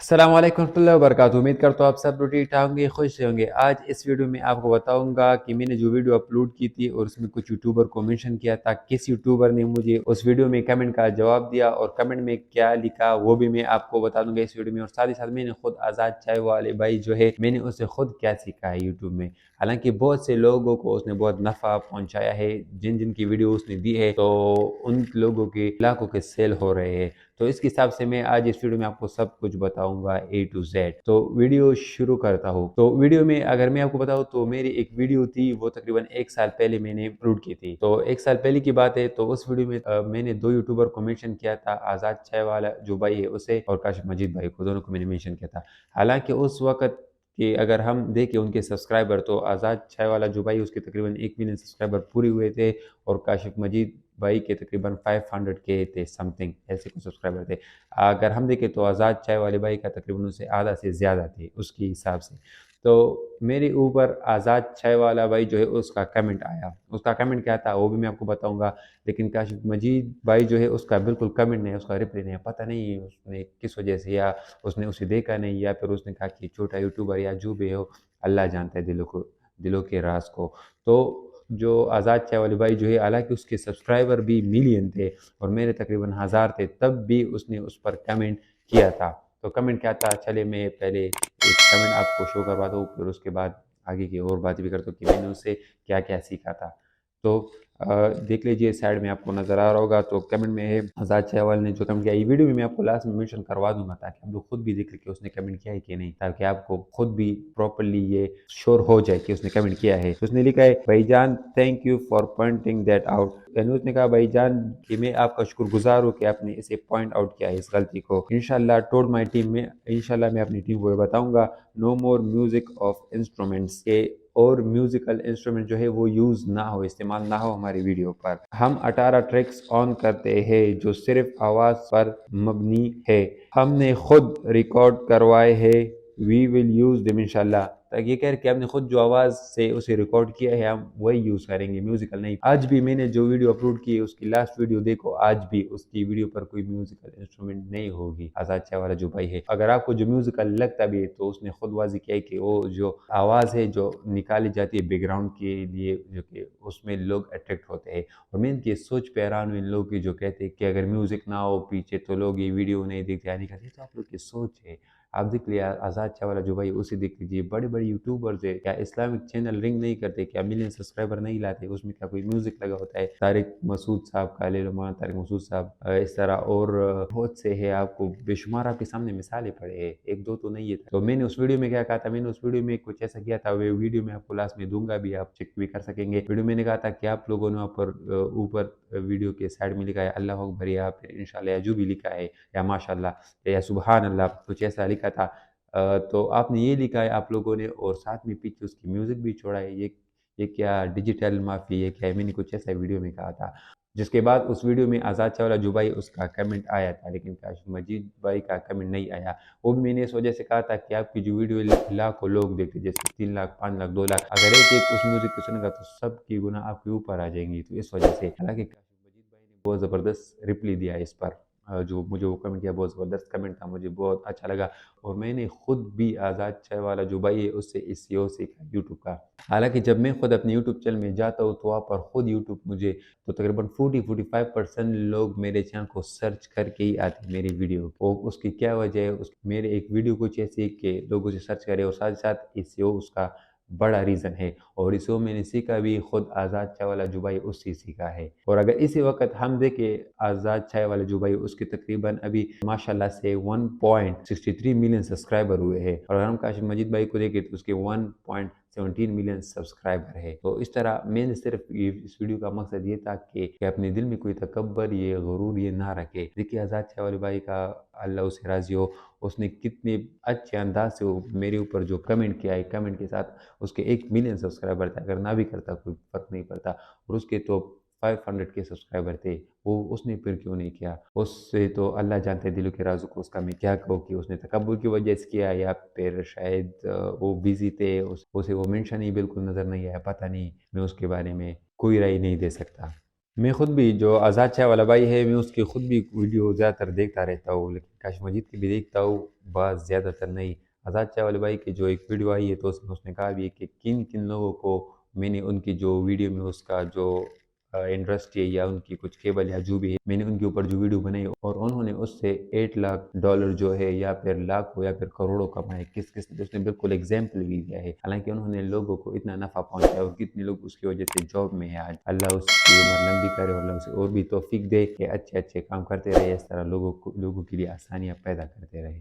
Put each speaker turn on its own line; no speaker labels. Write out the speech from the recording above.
अस्सलाम वालेकुम warahmatullahi wabarakatuh। उम्मीद करता हूँ आप सब ठीक ठाक होंगे, खुश होंगे। आज इस वीडियो में आपको बताऊंगा कि मैंने जो वीडियो अपलोड की थी और उसमें कुछ यूट्यूबर को मेंशन किया था, किस यूट्यूबर ने मुझे उस वीडियो में कमेंट का जवाब दिया और कमेंट में क्या लिखा वो भी मैं आपको बता दूंगा इस वीडियो में। और साथ ही साथ मैंने खुद आज़ाद चाय वाले भाई जो है, मैंने उससे खुद क्या सीखा है यूट्यूब में। हालांकि बहुत से लोगों को उसने बहुत नफ़ा पहुंचाया है, जिन जिन की वीडियो उसने दी है तो उन लोगों के लाखों के सेल हो रहे हैं। तो इसके हिसाब से मैं आज इस वीडियो में आपको सब कुछ बताऊंगा A to Z। तो वीडियो शुरू करता हूँ। तो वीडियो में अगर मैं आपको बताऊँ तो मेरी एक वीडियो थी, वो तकरीबन 1 साल पहले मैंने अपलोड की थी। तो 1 साल पहले की बात है। तो उस वीडियो में मैंने 2 यूट्यूबर को मेंशन किया था, आज़ाद चाय वाला जो भाई है उसे और काशिफ मजीद भाई को, दोनों को मैंने मेंशन किया था। हालांकि उस वक्त कि अगर हम देखें उनके सब्सक्राइबर, तो आज़ाद चाय वाला जो भाई उसके तकरीबन 1 मिलियन सब्सक्राइबर पूरे हुए थे और काशिफ मजीद भाई के तकरीबन 500 के थे, समथिंग ऐसे कुछ सब्सक्राइबर थे। अगर हम देखें तो आज़ाद चाय वाले भाई का तकरीबन उससे आधा से ज़्यादा थे उसके हिसाब से। तो मेरे ऊपर आज़ाद चाय वाला भाई जो है उसका कमेंट आया। उसका कमेंट क्या था वो भी मैं आपको बताऊंगा। लेकिन काशिफ मजीद भाई जो है उसका बिल्कुल कमेंट नहीं, उसका रिप्लाई नहीं है। पता नहीं उसने किस वजह से, या उसने उसे देखा नहीं, या फिर उसने कहा कि छोटा यूट्यूबर या जो भी हो, अल्लाह जानता है दिलों के राज को। तो जो आज़ाद चाय वाले भाई जो है, हालांकि उसके सब्सक्राइबर भी मिलियन थे और मेरे तकरीबन 1000 थे, तब भी उसने उस पर कमेंट किया था। तो कमेंट क्या था, चले मैं पहले एक कमेंट आपको शो करवाता हूँ, फिर उसके बाद आगे की और बात भी करता हूँ कि मैंने उससे क्या क्या सीखा था। तो देख लीजिए, साइड में आपको नज़र आ रहा होगा। तो कमेंट में है आज़ाद चाहवाल ने जो कमेंट किया, ये वीडियो में मैं आपको लास्ट में मेंशन करवा दूंगा ताकि आप लोग खुद भी देख लें कि उसने कमेंट किया है कि नहीं, ताकि आपको खुद भी प्रॉपरली ये श्योर हो जाए कि उसने कमेंट किया है। तो उसने लिखा है, भाईजान thank you for pointing that out. यानी उसने कहा, भाईजान कि मैं आपका शुक्रगुजार हूँ कि आपने इसे पॉइंट आउट किया है, इस गलती को। इंशाल्लाह टोल्ड माई टीम में, इंशाल्लाह मैं अपनी टीम को बताऊंगा, no more music of instruments के, और म्यूजिकल इंस्ट्रूमेंट जो है वो यूज़ ना हो, इस्तेमाल ना हो हमारी वीडियो पर। हम 18 ट्रैक्स ऑन करते हैं जो सिर्फ आवाज़ पर मबनी है, हमने खुद रिकॉर्ड करवाए हैं, वी विल यूज़ दिम इंशाल्लाह। ताकि ये कह रहे कि हमने खुद जो आवाज़ से उसे रिकॉर्ड किया है हम वही यूज़ करेंगे, म्यूज़िकल नहीं। आज भी मैंने जो वीडियो अपलोड की है उसकी लास्ट वीडियो देखो, आज भी उसकी वीडियो पर कोई म्यूज़िकल इंस्ट्रूमेंट नहीं होगी। आज़ाद चाय वाला जो भाई है, अगर आपको जो म्यूज़िकल लगता भी है तो उसने खुद वाज़ी किया है कि वो जो आवाज़ है जो निकाली जाती है बैकग्राउंड के लिए, जो कि उसमें लोग अट्रैक्ट होते हैं। और मैं इनकी सोच पे हैरान हूँ, इन लोगों की जो कहते हैं कि अगर म्यूज़िक ना हो पीछे तो लोग ये वीडियो नहीं देखते, यानी कहते तो आप लोग की सोच है। आप देख लिया आज़ाद चाय वाला जो भाई, उसे देख लीजिए। बड़े बड़े यूट्यूबर्स है, क्या इस्लामिक चैनल रिंग नहीं करते, क्या मिलियन सब्सक्राइबर नहीं लाते, उसमें क्या कोई म्यूजिक लगा होता है? तारिक मसूद साहब का ले लो, मौलाना तारिक मसूद साहब, इस तरह और बहुत से है, आपको बेशुमार आपके सामने मिसालें पड़े हैं, एक दो तो नहीं है। तो मैंने उस वीडियो में क्या कहा था, मैंने उस वीडियो में कुछ ऐसा किया था, वो वीडियो में आपको लास्ट में दूंगा भी, आप चेक भी कर सकेंगे। वीडियो मैंने कहा था कि आप लोगों ने ऊपर वीडियो के साइड में लिखा है अल्लाह अकबर, या फिर इंशाल्लाह, या जो भी लिखा है, या माशाल्लाह, या सुबहान अल्लाह, कुछ ऐसा लिखा था। तो आपने ये लिखा है आप लोगों ने, और साथ में पीछे उसकी म्यूज़िक भी छोड़ा है। ये क्या डिजिटल माफ़ी, ये क्या है? मैंने कुछ ऐसा वीडियो में कहा था। जिसके बाद उस वीडियो में आज़ाद चावला जो भाई, उसका कमेंट आया था, लेकिन काशिफ मजीद भाई का कमेंट नहीं आया। वो भी मैंने इस वजह से कहा था कि आपकी जो वीडियो लाखों लोग देखते, जैसे 3 लाख, 5 लाख, 2 लाख, अगर एक एक उस म्यूज़िक को सुनेगा तो सबकी गुनाह आपके ऊपर आ जाएंगी। तो इस वजह से, हालांकि काशिफ मजीद भाई ने बहुत ज़बरदस्त रिप्लाई दिया है इस पर। जो मुझे वो कमेंट किया, बहुत ज़बरदस्त कमेंट था, मुझे बहुत अच्छा लगा। और मैंने खुद भी आज़ाद चाय वाला जो भाई है उससे एसईओ सीखा यूट्यूब का। हालांकि जब मैं खुद अपने यूट्यूब चैनल में जाता हूँ तो वहाँ पर खुद यूट्यूब मुझे, तो तकरीबन 40-45% लोग मेरे चैनल को सर्च करके ही आते हैं मेरी वीडियो को। उसकी क्या वजह है? मेरे एक वीडियो कुछ ऐसी कि लोग उसे सर्च करें, और साथ ही साथ एसईओ उसका बड़ा रीज़न है। और इसको मैंने सीखा भी खुद आज़ाद चाय वाला जो भाई उससे सीखा है। और अगर इसी वक्त हम देखें, आज़ाद चाय वाले जो भाई उसके तकरीबन अभी माशाल्लाह से 1.63 मिलियन सब्सक्राइबर हुए हैं। और अगर हम काशिफ मजीद भाई को देखें तो उसके 1.17 मिलियन सब्सक्राइबर है। तो इस तरह मैंने सिर्फ इस वीडियो का मकसद ये था कि अपने दिल में कोई तकब्बर, ये गुरूर ये ना रखे। देखिए आज़ाद चाय वाले भाई का, अल्लाह उसे राजी हो, उसने कितने अच्छे अंदाज से वो मेरे ऊपर जो कमेंट किया है, कमेंट के साथ उसके 1 मिलियन सब्सक्राइबर थे। अगर ना भी करता कोई फ़र्क नहीं पड़ता, और उसके तो 500 के सब्सक्राइबर थे, वो उसने फिर क्यों नहीं किया? उससे तो अल्लाह जानते हैं दिलों के राज़ों को। उसका मैं क्या कहूँ कि उसने तकब्बुर की वजह से किया, या फिर शायद वो बिज़ी थे, उसे वो मेंशन ही बिल्कुल नज़र नहीं आया, पता नहीं। मैं उसके बारे में कोई राय नहीं दे सकता। میں خود بھی جو آزاد شاہ والا بھائی ہے، میں اس کی خود بھی ویڈیو زیادہ تر دیکھتا رہتا ہوں، لیکن کاشف مجید کی بھی دیکھتا ہوں، بس زیادہ تر نہیں۔ آزاد شاہ والے بھائی کی جو ایک ویڈیو آئی ہے تو اس نے کہا بھی ہے کہ کن کن لوگوں کو میں نے ان کی جو ویڈیو میں اس کا جو انڈسٹری ہے یا ان کی کچھ کیبل یا جو بھی ہے، میں نے ان کے اوپر جو ویڈیو بنائی اور انہوں نے اس سے $8 لاکھ جو ہے یا پھر لاکھوں یا پھر کروڑوں کمائے، کس کس نے، اس نے بالکل ایگزامپل بھی دیا ہے، حالانکہ انہوں نے لوگوں کو اتنا نفع پہنچایا اور کتنے لوگ اس کی وجہ سے جاب میں ہے آج۔ اللہ اس کی عمر لمبی کرے اور اللہ اسے اور بھی توفیق دے کہ اچھے اچھے کام کرتے رہے، اس طرح لوگوں کے لیے آسانیاں پیدا کرتے رہے۔